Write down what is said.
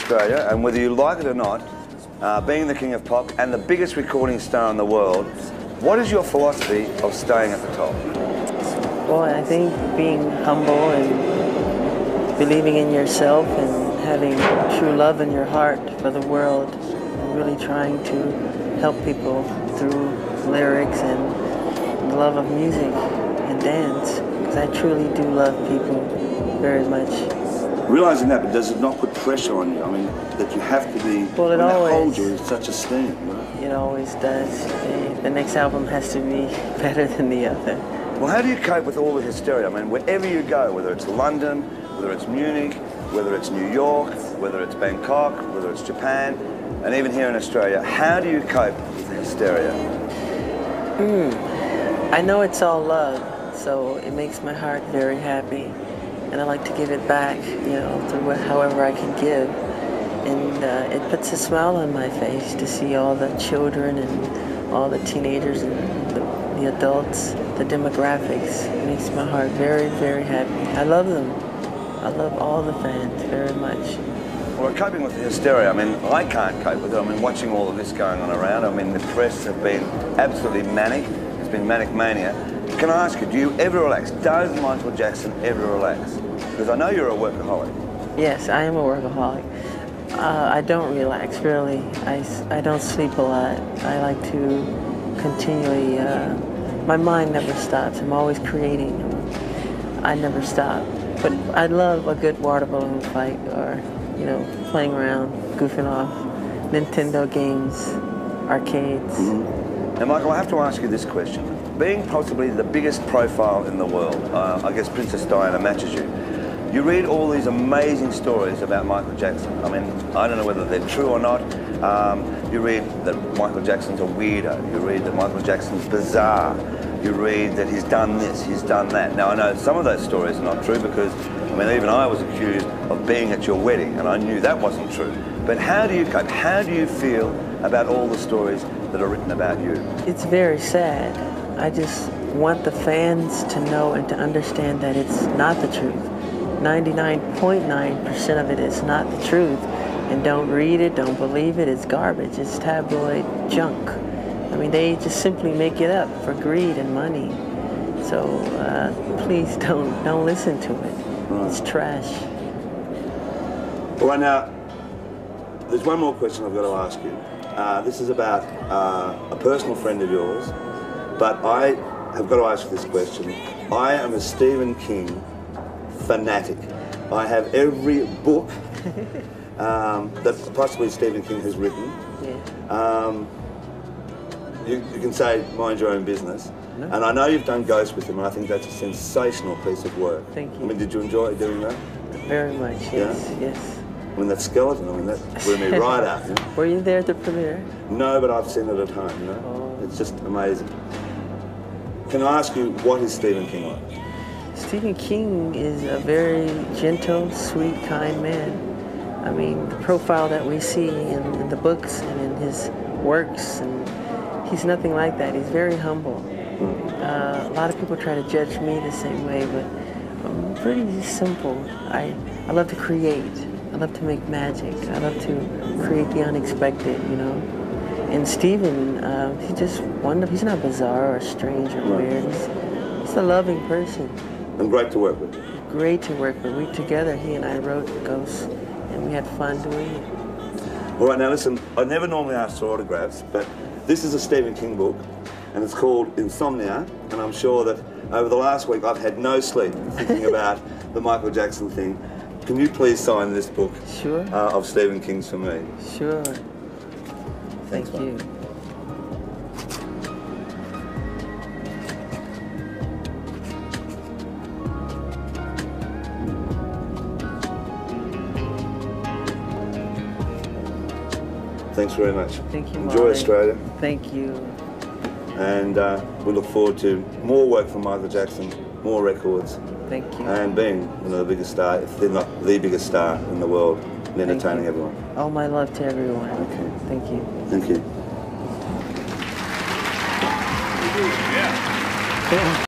Australia, and whether you like it or not, being the king of pop and the biggest recording star in the world, what is your philosophy of staying at the top? Well, I think being humble and believing in yourself and having true love in your heart for the world and really trying to help people through lyrics and the love of music and dance, because I truly do love people very much. Realising that, but does it not put pressure on you? I mean, that you have to be, well, it always holds you in such esteem, you know? It always does. The next album has to be better than the other. Well, how do you cope with all the hysteria? I mean, wherever you go, whether it's London, whether it's Munich, whether it's New York, whether it's Bangkok, whether it's Japan, and even here in Australia, how do you cope with the hysteria? I know it's all love, so it makes my heart very happy. And I like to give it back, you know, to however I can give. And it puts a smile on my face to see all the children and all the teenagers and the adults, the demographics. It makes my heart very, very happy. I love them. I love all the fans very much. Well, coping with the hysteria, I mean, I can't cope with it. I mean, watching all of this going on around, I mean, the press have been absolutely manic. It's been manic mania. Can I ask you, do you ever relax? Does Michael Jackson ever relax? Because I know you're a workaholic. Yes, I am a workaholic. I don't relax, really. I don't sleep a lot. I like to continually, my mind never stops. I'm always creating. I never stop. But I love a good water balloon fight or, you know, playing around, goofing off, Nintendo games, arcades. Now, Michael, I have to ask you this question. Being possibly the biggest profile in the world, I guess Princess Diana matches you. You read all these amazing stories about Michael Jackson. I mean, I don't know whether they're true or not. You read that Michael Jackson's a weirdo. You read that Michael Jackson's bizarre. You read that he's done this, he's done that. Now, I know some of those stories are not true because, I mean, even I was accused of being at your wedding and I knew that wasn't true. But how do you cope? How do you feel about all the stories that are written about you? It's very sad. I just want the fans to know and to understand that it's not the truth. 99.9% of it is not the truth. And don't read it, don't believe it, it's garbage. It's tabloid junk. I mean, they just simply make it up for greed and money. So please don't listen to it. Right. It's trash. All right, now, there's one more question I've got to ask you. This is about a personal friend of yours, but I have got to ask you this question. I am a Stephen King fanatic. I have every book that possibly Stephen King has written. Yeah. You can say, mind your own business. No. And I know you've done Ghost with him, and I think that's a sensational piece of work. Thank you. I mean, did you enjoy doing that? Very much, yes, yeah? yes. I mean, that skeleton, I mean, that blew me right out. You know? Were you there at the premiere? No, but I've seen it at home, you know? Oh. It's just amazing. Can I ask you, what is Stephen King like? Stephen King is a very gentle, sweet, kind man. I mean, the profile that we see in the books and in his works, and he's nothing like that. He's very humble. A lot of people try to judge me the same way, but I'm pretty simple. I love to create. I love to make magic. I love to create the unexpected, you know. And Stephen, he's just wonderful. He's not bizarre or strange or weird. He's a loving person. And great to work with. Great to work with. We together, he and I wrote Ghost, and we had fun doing it. All right, now listen, I never normally ask for autographs, but this is a Stephen King book, and it's called Insomnia, and I'm sure that over the last week I've had no sleep thinking about the Michael Jackson thing. Can you please sign this book? Sure. Of Stephen King's for me? Sure. Thanks, Thank you. Thanks very much. Thank you, Enjoy Molly. Australia. Thank you. And we look forward to more work from Michael Jackson, more records. Thank you. And being, you know, the biggest star, if they're not the biggest star in the world, and entertaining everyone. All my love to everyone. Okay. Thank you. Thank you. Yeah.